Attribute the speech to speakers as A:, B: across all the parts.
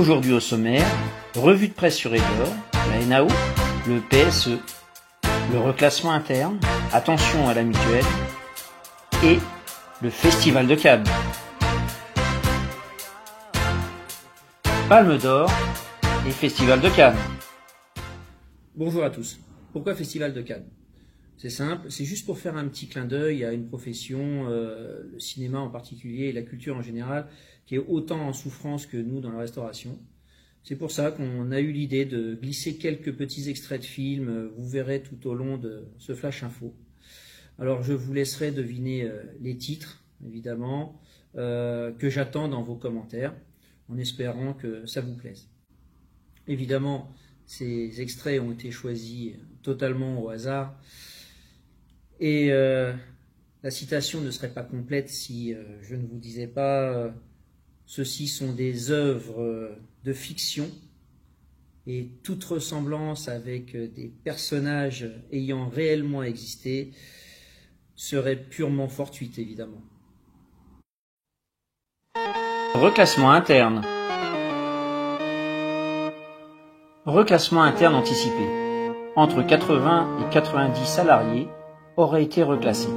A: Aujourd'hui au sommaire, revue de presse sur Elior, la NAO, le PSE, le reclassement interne, attention à la mutuelle et le Festival de Cannes. Palme d'Or et Festival de Cannes.
B: Bonjour à tous. Pourquoi Festival de Cannes? C'est simple, c'est juste pour faire un petit clin d'œil à une profession, le cinéma en particulier et la culture en général, qui est autant en souffrance que nous dans la restauration. C'est pour ça qu'on a eu l'idée de glisser quelques petits extraits de films, vous verrez tout au long de ce Flash Info. Alors je vous laisserai deviner les titres, évidemment, que j'attends dans vos commentaires, en espérant que ça vous plaise. Évidemment, ces extraits ont été choisis totalement au hasard, et la citation ne serait pas complète si je ne vous disais pas ceux-ci sont des œuvres de fiction et toute ressemblance avec des personnages ayant réellement existé serait purement fortuite, évidemment.
A: Reclassement interne. Reclassement interne anticipé. Entre 80 et 90 salariés auraient été reclassés.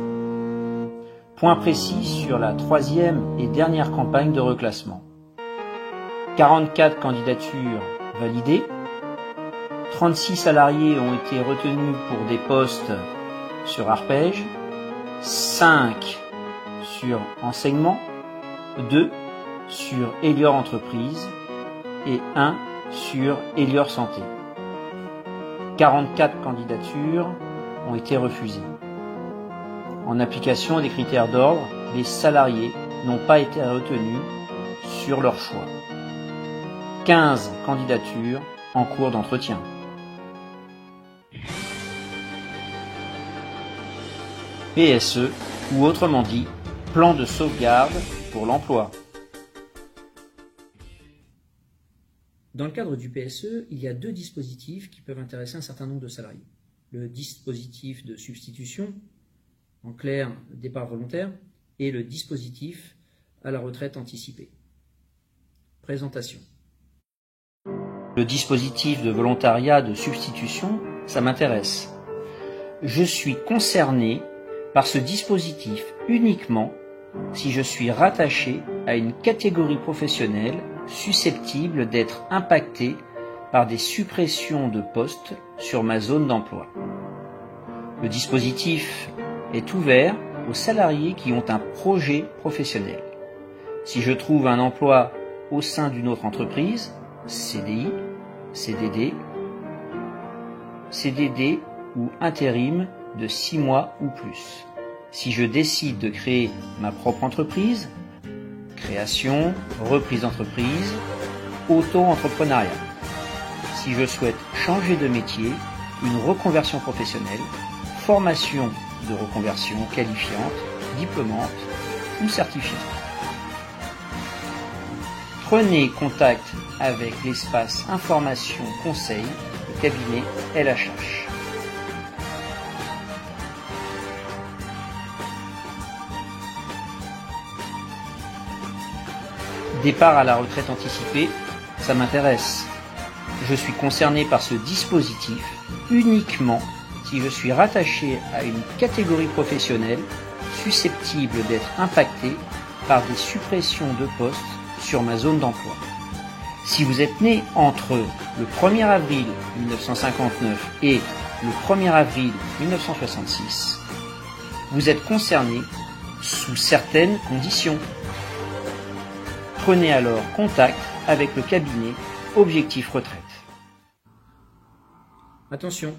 A: Point précis sur la troisième et dernière campagne de reclassement. 44 candidatures validées, 36 salariés ont été retenus pour des postes sur Arpège, 5 sur enseignement, 2 sur Elior Entreprise et 1 sur Elior Santé. 44 candidatures ont été refusées. En application des critères d'ordre, les salariés n'ont pas été retenus sur leur choix. 15 candidatures en cours d'entretien. PSE, ou autrement dit, plan de sauvegarde pour l'emploi.
B: Dans le cadre du PSE, il y a deux dispositifs qui peuvent intéresser un certain nombre de salariés. Le dispositif de substitution, en clair, départ volontaire, et le dispositif à la retraite anticipée. Présentation.
A: Le dispositif de volontariat de substitution, ça m'intéresse. Je suis concerné par ce dispositif uniquement si je suis rattaché à une catégorie professionnelle susceptible d'être impactée par des suppressions de postes sur ma zone d'emploi. Le dispositif est ouvert aux salariés qui ont un projet professionnel. Si je trouve un emploi au sein d'une autre entreprise, CDI, CDD, CDD ou intérim de 6 mois ou plus. Si je décide de créer ma propre entreprise, création, reprise d'entreprise, auto-entrepreneuriat. Si je souhaite changer de métier, une reconversion professionnelle, formation de reconversion qualifiante, diplômante ou certifiante. Prenez contact avec l'espace information conseil du cabinet LHH. Départ à la retraite anticipée, ça m'intéresse. Je suis concerné par ce dispositif uniquement si je suis rattaché à une catégorie professionnelle susceptible d'être impactée par des suppressions de postes sur ma zone d'emploi. Si vous êtes né entre le 1er avril 1959 et le 1er avril 1966, vous êtes concerné sous certaines conditions. Prenez alors contact avec le cabinet Objectif Retraite.
B: Attention,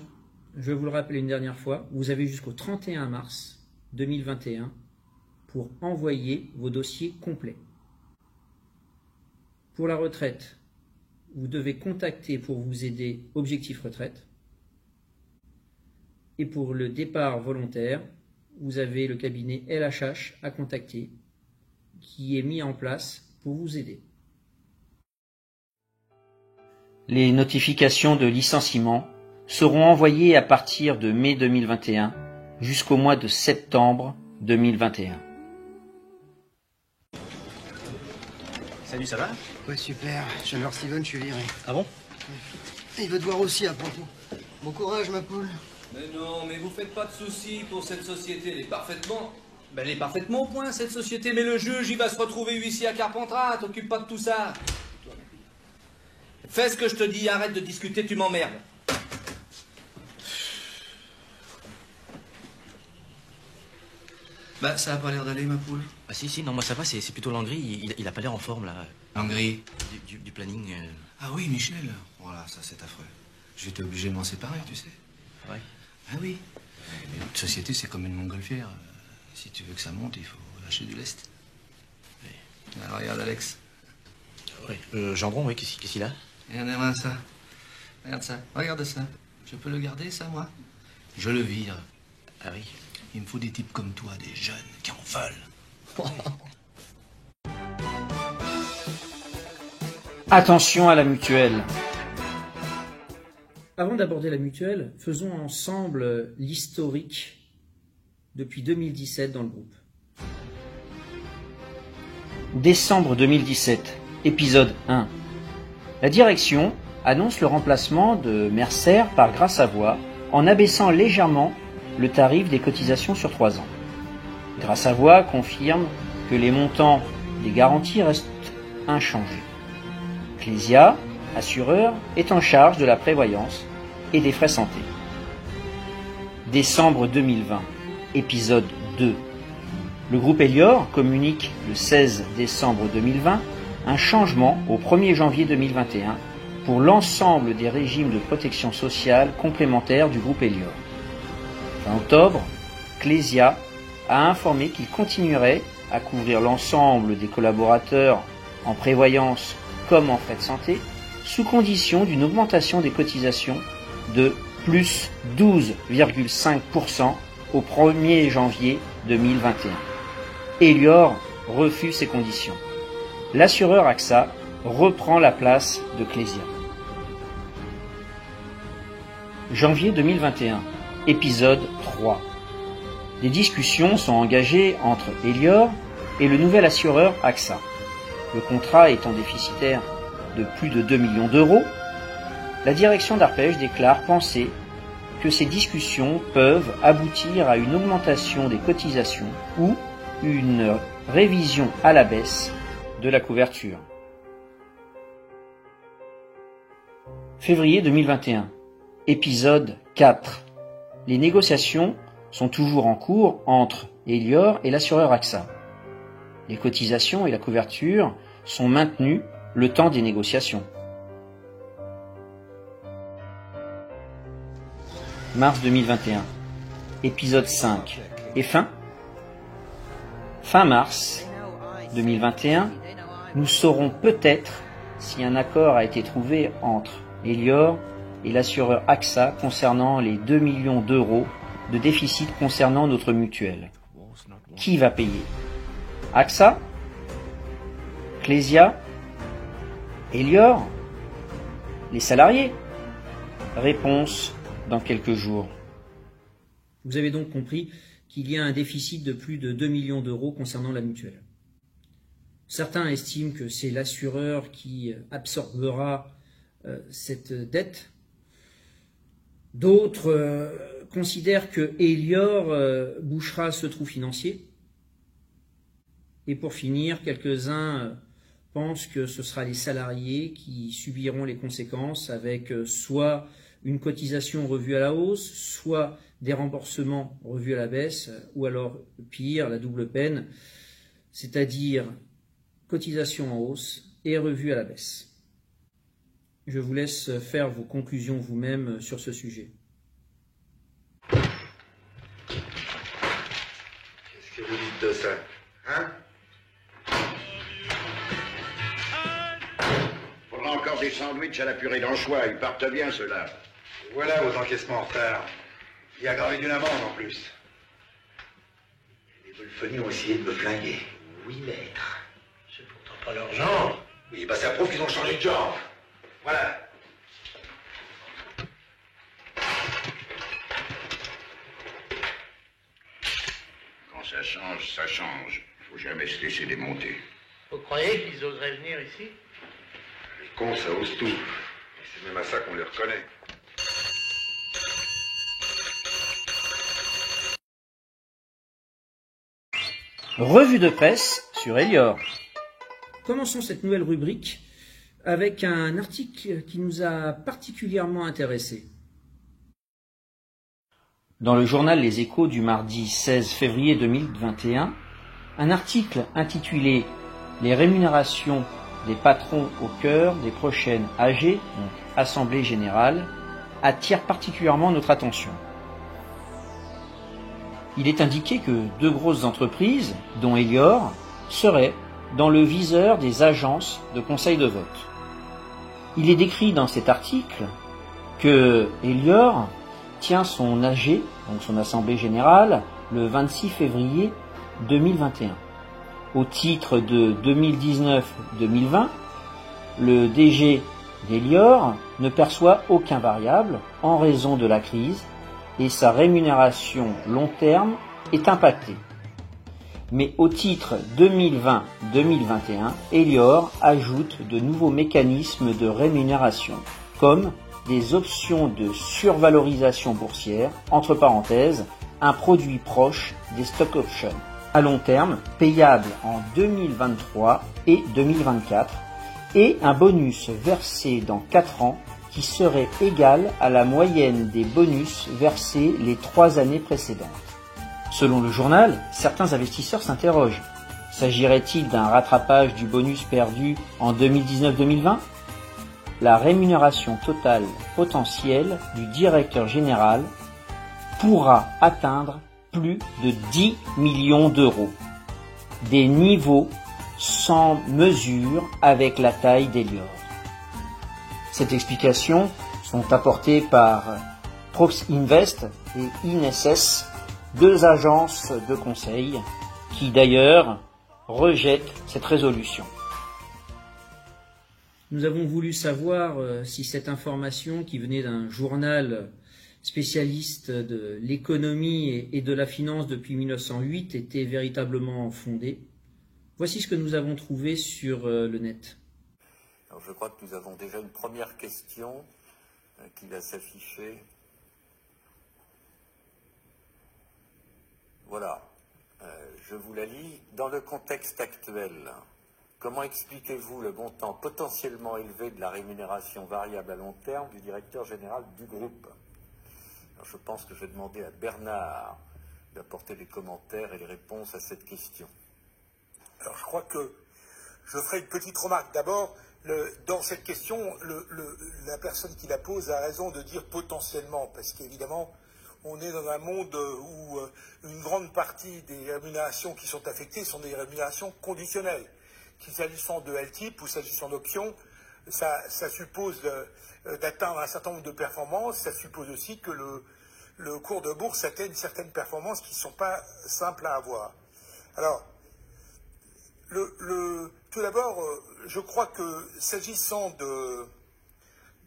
B: je vais vous le rappeler une dernière fois, vous avez jusqu'au 31 mars 2021 pour envoyer vos dossiers complets. Pour la retraite, vous devez contacter pour vous aider Objectif Retraite. Et pour le départ volontaire, vous avez le cabinet LHH à contacter qui est mis en place pour vous aider.
A: Les notifications de licenciement seront envoyées à partir de mai 2021 jusqu'au mois de septembre 2021.
C: Salut, ça va? Ouais, super. Je viens de voir Steven, je suis viré.
D: Ah bon?
C: Il veut te voir aussi à Ponto. Bon courage, ma poule.
E: Mais non, mais vous faites pas de soucis pour cette société, elle est parfaitement... Ben, elle est parfaitement au point, cette société, mais le juge, il va se retrouver huissier à Carpentras, t'occupe pas de tout ça. Fais ce que je te dis, arrête de discuter, tu m'emmerdes.
C: Bah, ça a pas l'air d'aller, ma poule.
D: Ah si, non, moi ça va, c'est plutôt Langry, il a pas l'air en forme, là.
F: Langry.
D: Du planning.
F: Ah oui, Michel. Voilà, ça c'est affreux. J'étais obligé de m'en séparer, tu sais.
D: Ouais.
F: Ah oui. Mais notre société, c'est comme une montgolfière. Si tu veux que ça monte, il faut lâcher du lest.
D: Ouais.
F: Alors, regarde, Alex.
D: Ouais. Gendron, oui, qu'est-ce qu'il a?
F: Regarde ça. Regarde ça. Regarde ça. Je peux le garder, ça, moi? Je le vire.
D: Ah oui.
F: Il me faut des types comme toi, des jeunes qui en veulent.
A: Attention à la mutuelle.
B: Avant d'aborder la mutuelle, faisons ensemble l'historique depuis 2017 dans le groupe.
A: Décembre 2017, épisode 1. La direction annonce le remplacement de Mercer par Gras Savoye en abaissant légèrement le tarif des cotisations sur 3 ans. Gras Savoye confirme que les montants des garanties restent inchangés. Clésia, assureur, est en charge de la prévoyance et des frais santé. Décembre 2020, épisode 2. Le groupe Elior communique le 16 décembre 2020 un changement au 1er janvier 2021 pour l'ensemble des régimes de protection sociale complémentaires du groupe Elior. Fin octobre, Clésia a informé qu'il continuerait à couvrir l'ensemble des collaborateurs en prévoyance comme en frais de santé, sous condition d'une augmentation des cotisations de plus 12,5% au 1er janvier 2021. Elior refuse ces conditions. L'assureur AXA reprend la place de Clésia. Janvier 2021, épisode 3. Des discussions sont engagées entre Elior et le nouvel assureur AXA. Le contrat étant déficitaire de plus de 2 millions d'euros, la direction d'Arpège déclare penser que ces discussions peuvent aboutir à une augmentation des cotisations ou une révision à la baisse de la couverture. Février 2021, épisode 4. Les négociations sont toujours en cours entre Elior et l'assureur AXA. Les cotisations et la couverture sont maintenues le temps des négociations. Mars 2021, épisode 5. Et fin mars 2021, nous saurons peut-être si un accord a été trouvé entre Elior et l'assureur AXA concernant les 2 millions d'euros de déficit concernant notre mutuelle. Qui va payer? AXA? Clésia? Elior? Les salariés? Réponse dans quelques jours.
B: Vous avez donc compris qu'il y a un déficit de plus de 2 millions d'euros concernant la mutuelle. Certains estiment que c'est l'assureur qui absorbera cette dette. D'autres considèrent que Elior bouchera ce trou financier. Et pour finir, quelques-uns pensent que ce sera les salariés qui subiront les conséquences avec soit une cotisation revue à la hausse, soit des remboursements revus à la baisse, ou alors pire, la double peine, c'est-à-dire cotisation en hausse et revue à la baisse. Je vous laisse faire vos conclusions vous-même sur ce sujet.
G: Qu'est-ce que vous dites de ça? Hein? Faudra encore des sandwichs à la purée d'anchois, ils partent bien ceux-là.
H: Voilà vos encaissements en retard. Il y a gravé d'une amende en plus.
G: Les Wolfoni ont essayé de me flinguer.
H: Oui, maître. C'est pourtant pas leur genre.
G: Oui, bah ça prouve qu'ils ont changé de genre. Voilà. Quand ça change, ça change. Faut jamais se laisser démonter.
H: Vous croyez qu'ils oseraient venir ici? Les cons, ça ose tout. Et c'est même à ça qu'on les reconnaît.
A: Revue de presse sur Elior.
B: Commençons cette nouvelle rubrique avec un article qui nous a particulièrement intéressés.
A: Dans le journal Les Échos du mardi 16 février 2021, un article intitulé « Les rémunérations des patrons au cœur des prochaines AG, donc Assemblée Générale, attire particulièrement notre attention. Il est indiqué que deux grosses entreprises, dont Elior, seraient dans le viseur des agences de conseil de vote. Il est décrit dans cet article que Elior tient son AG, donc son Assemblée Générale, le 26 février 2021. Au titre de 2019-2020, le DG d'Elior ne perçoit aucun variable en raison de la crise et sa rémunération long terme est impactée. Mais au titre 2020-2021, Elior ajoute de nouveaux mécanismes de rémunération, comme des options de survalorisation boursière, entre parenthèses, un produit proche des stock options, à long terme, payable en 2023 et 2024, et un bonus versé dans 4 ans qui serait égal à la moyenne des bonus versés les 3 années précédentes. Selon le journal, certains investisseurs s'interrogent. S'agirait-il d'un rattrapage du bonus perdu en 2019-2020 ? La rémunération totale potentielle du directeur général pourra atteindre plus de 10 millions d'euros. Des niveaux sans mesure avec la taille d'Elior. Cette explication sont apportées par Prox Invest et INSS, deux agences de conseil qui d'ailleurs rejettent cette résolution.
B: Nous avons voulu savoir si cette information qui venait d'un journal spécialiste de l'économie et de la finance depuis 1908 était véritablement fondée. Voici ce que nous avons trouvé sur le net.
I: Alors je crois que nous avons déjà une première question qui va s'afficher. Voilà, je vous la lis. Dans le contexte actuel, comment expliquez-vous le montant potentiellement élevé de la rémunération variable à long terme du directeur général du groupe ? Alors je pense que je vais demander à Bernard d'apporter les commentaires et les réponses à cette question.
J: Alors je crois que je ferai une petite remarque. D'abord, dans cette question, la personne qui la pose a raison de dire potentiellement, parce qu'évidemment, on est dans un monde où une grande partie des rémunérations qui sont affectées sont des rémunérations conditionnelles. Qu'il s'agissant de LTIP ou s'agissant d'options, ça suppose d'atteindre un certain nombre de performances, ça suppose aussi que le cours de bourse atteigne certaines performances qui ne sont pas simples à avoir. Alors, tout d'abord, je crois que s'agissant de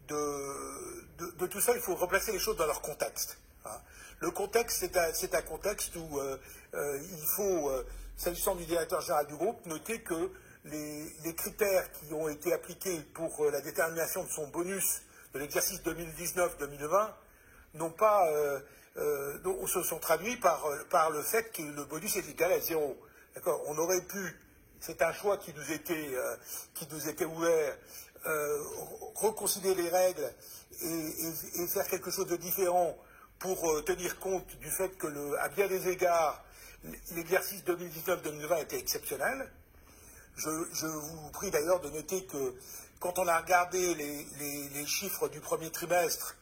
J: tout ça, il faut replacer les choses dans leur contexte. Hein. Le contexte, c'est un contexte où il faut, s'agissant du directeur général du groupe, noter que les critères qui ont été appliqués pour la détermination de son bonus de l'exercice 2019-2020 n'ont pas, se sont traduits par le fait que le bonus est égal à 0. D'accord ? On aurait pu, c'est un choix qui nous était ouvert, reconsidérer les règles et faire quelque chose de différent pour tenir compte du fait que, à bien des égards, l'exercice 2019-2020 était exceptionnel. Je vous prie d'ailleurs de noter que quand on a regardé les chiffres du premier trimestre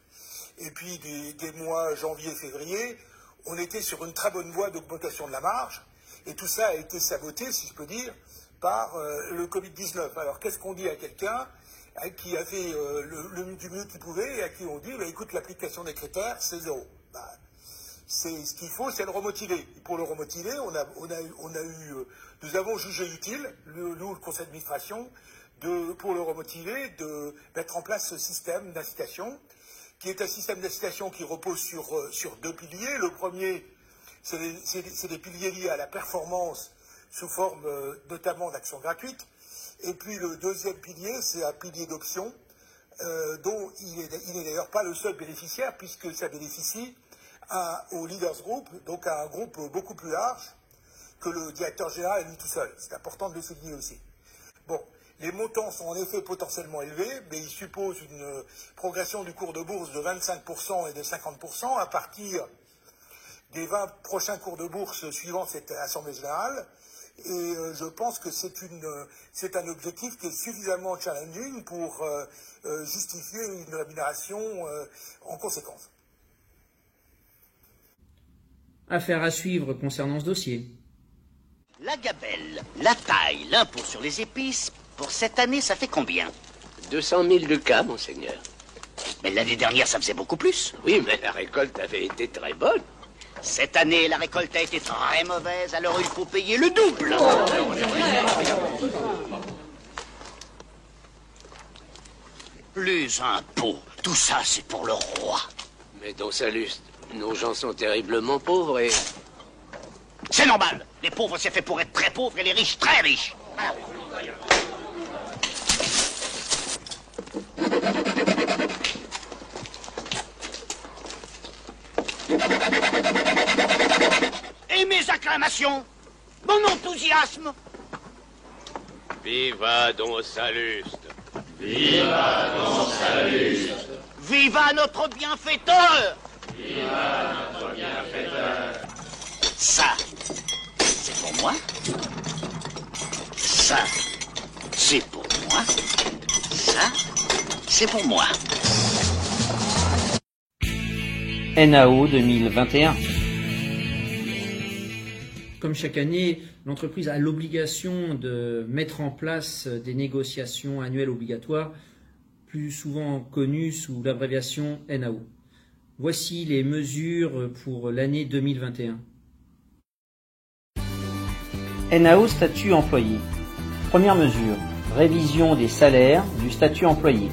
J: et puis des mois janvier-février, on était sur une très bonne voie d'augmentation de la marge. Et tout ça a été saboté, si je peux dire, par le Covid-19. Alors, qu'est-ce qu'on dit à quelqu'un qui a fait du mieux qu'il pouvait et à qui on dit, écoute, l'application des critères, c'est 0. Ce qu'il faut, c'est le remotiver. Et pour le remotiver, nous avons jugé utile, nous, le conseil d'administration, pour le remotiver, de mettre en place ce système d'incitation, qui est un système d'incitation qui repose sur deux piliers. Le premier, c'est des piliers liés à la performance sous forme notamment d'actions gratuites. Et puis le deuxième pilier, c'est un pilier d'option, dont il n'est d'ailleurs pas le seul bénéficiaire, puisque ça bénéficie au Leaders Group, donc à un groupe beaucoup plus large que le directeur général est lui tout seul. C'est important de le souligner aussi. Bon, les montants sont en effet potentiellement élevés, mais ils supposent une progression du cours de bourse de 25% et de 50% à partir des 20 prochains cours de bourse suivant cette assemblée générale. Et je pense que c'est un objectif qui est suffisamment challenging pour justifier une rémunération en conséquence.
B: Affaire à suivre concernant ce dossier.
K: La gabelle, la taille, l'impôt sur les épices, pour cette année, ça fait combien?
L: 200 000 lucas, monseigneur.
K: Mais l'année dernière, ça faisait beaucoup plus.
L: Oui, mais la récolte avait été très bonne.
K: Cette année, la récolte a été très mauvaise, alors il faut payer le double. Les impôts, tout ça, c'est pour le roi.
L: Mais Don Salluste, nos gens sont terriblement pauvres et...
K: C'est normal. Les pauvres, c'est fait pour être très pauvres et les riches, très riches. Et mes acclamations, mon enthousiasme.
L: Viva Don Salluste.
M: Viva Don Salluste.
K: Viva notre bienfaiteur.
M: Viva notre bienfaiteur.
K: Ça, c'est pour moi. Ça, c'est pour moi. Ça, c'est pour moi.
A: NAO 2021.
B: Comme chaque année, l'entreprise a l'obligation de mettre en place des négociations annuelles obligatoires, plus souvent connues sous l'abréviation NAO. Voici les mesures pour l'année 2021.
A: NAO statut employé. Première mesure, révision des salaires du statut employé.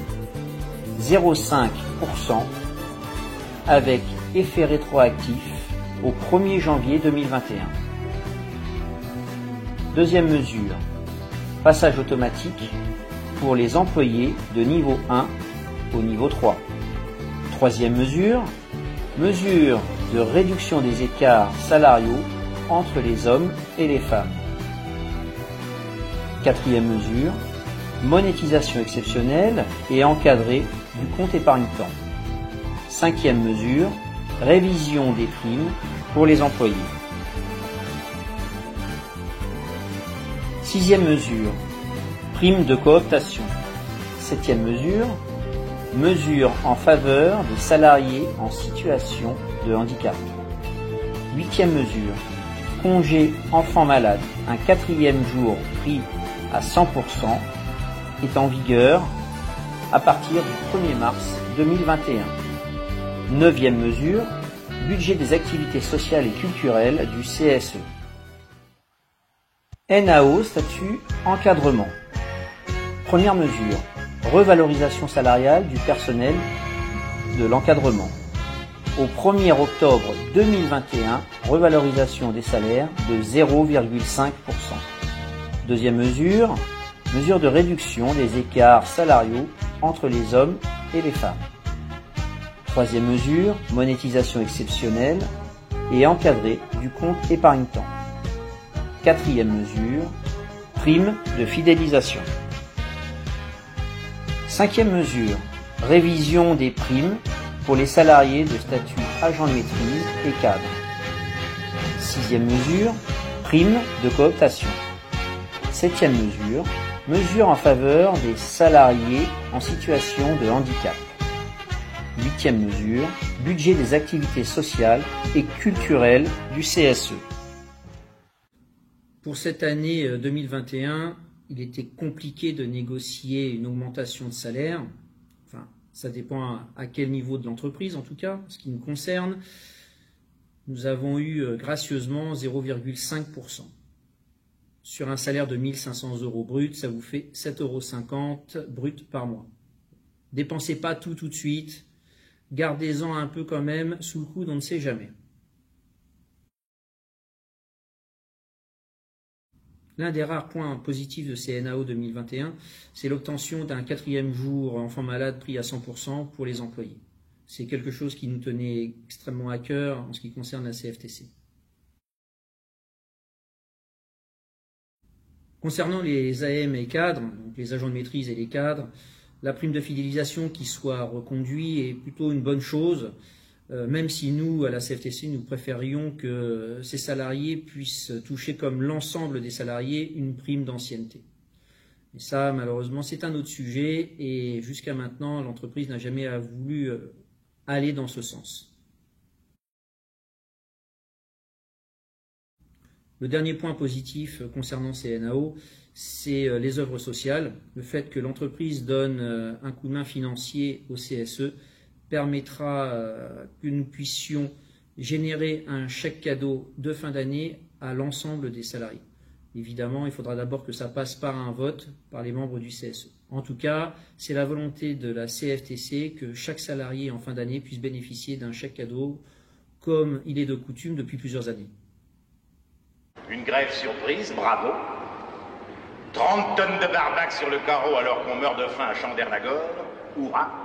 A: 0,5% avec effet rétroactif au 1er janvier 2021. Deuxième mesure, passage automatique pour les employés de niveau 1 au niveau 3. Troisième mesure, mesure de réduction des écarts salariaux entre les hommes et les femmes. Quatrième mesure, monétisation exceptionnelle et encadrée du compte épargne-temps. Cinquième mesure, révision des primes pour les employés. Sixième mesure, prime de cooptation. Septième mesure, mesure en faveur des salariés en situation de handicap. Huitième mesure, congé enfant malade, un 4e jour pris à 100% est en vigueur à partir du 1er mars 2021. Neuvième mesure, budget des activités sociales et culturelles du CSE. NAO, statut encadrement. Première mesure, revalorisation salariale du personnel de l'encadrement. Au 1er octobre 2021, revalorisation des salaires de 0,5%. Deuxième mesure, mesure de réduction des écarts salariaux entre les hommes et les femmes. Troisième mesure, monétisation exceptionnelle et encadrée du compte épargne-temps. Quatrième mesure, prime de fidélisation. Cinquième mesure, révision des primes pour les salariés de statut agent de maîtrise et cadre. Sixième mesure, prime de cooptation. Septième mesure, mesure en faveur des salariés en situation de handicap. Huitième mesure, budget des activités sociales et culturelles du CSE.
B: Pour cette année 2021, il était compliqué de négocier une augmentation de salaire. Enfin, ça dépend à quel niveau de l'entreprise en tout cas. Ce qui nous concerne, nous avons eu gracieusement 0,5%. Sur un salaire de 1 500 € brut, ça vous fait 7,50 € brut par mois. Dépensez pas tout de suite. Gardez-en un peu quand même sous le coude, on ne sait jamais. L'un des rares points positifs de CNAO 2021, c'est l'obtention d'un 4e jour enfant malade pris à 100% pour les employés. C'est quelque chose qui nous tenait extrêmement à cœur en ce qui concerne la CFTC. Concernant les AM et cadres, donc les agents de maîtrise et les cadres, la prime de fidélisation qui soit reconduite est plutôt une bonne chose, même si nous, à la CFTC, nous préférions que ces salariés puissent toucher comme l'ensemble des salariés une prime d'ancienneté. Et ça, malheureusement, c'est un autre sujet et jusqu'à maintenant, l'entreprise n'a jamais voulu aller dans ce sens. Le dernier point positif concernant CNAO, c'est les œuvres sociales. Le fait que l'entreprise donne un coup de main financier au CSE permettra que nous puissions générer un chèque cadeau de fin d'année à l'ensemble des salariés. Évidemment, il faudra d'abord que ça passe par un vote par les membres du CSE. En tout cas, c'est la volonté de la CFTC que chaque salarié en fin d'année puisse bénéficier d'un chèque cadeau comme il est de coutume depuis plusieurs années.
N: Une grève surprise, bravo. 30 tonnes de barbac sur le carreau alors qu'on meurt de faim à Chandernagore, hurrah.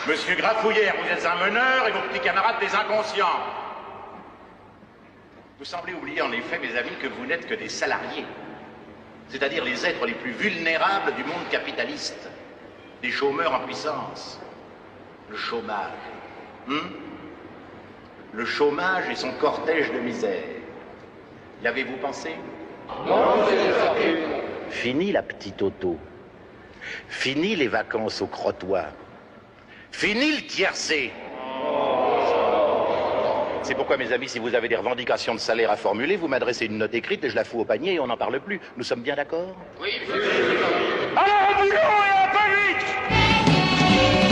N: Monsieur Grafouillère, vous êtes un meneur et vos petits camarades des inconscients. Vous semblez oublier en effet, mes amis, que vous n'êtes que des salariés, c'est-à-dire les êtres les plus vulnérables du monde capitaliste, des chômeurs en puissance. Le chômage. Le chômage et son cortège de misère. Y avez-vous pensé?
M: Non, c'est
N: Fini la petite auto. Fini les vacances au crottoir. Fini le tiercé. C'est pourquoi, mes amis, si vous avez des revendications de salaire à formuler, vous m'adressez une note écrite et je la fous au panier et on n'en parle plus. Nous sommes bien d'accord?
M: Oui,
N: alors au boulot et un peu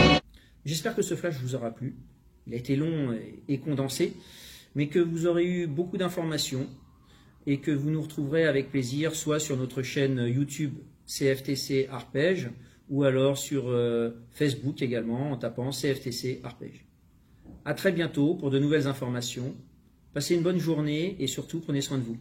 N: vite!
B: J'espère que ce flash vous aura plu. Il a été long et condensé, mais que vous aurez eu beaucoup d'informations et que vous nous retrouverez avec plaisir, soit sur notre chaîne YouTube CFTC Arpège, ou alors sur Facebook également, en tapant CFTC Arpège. À très bientôt pour de nouvelles informations. Passez une bonne journée et surtout prenez soin de vous.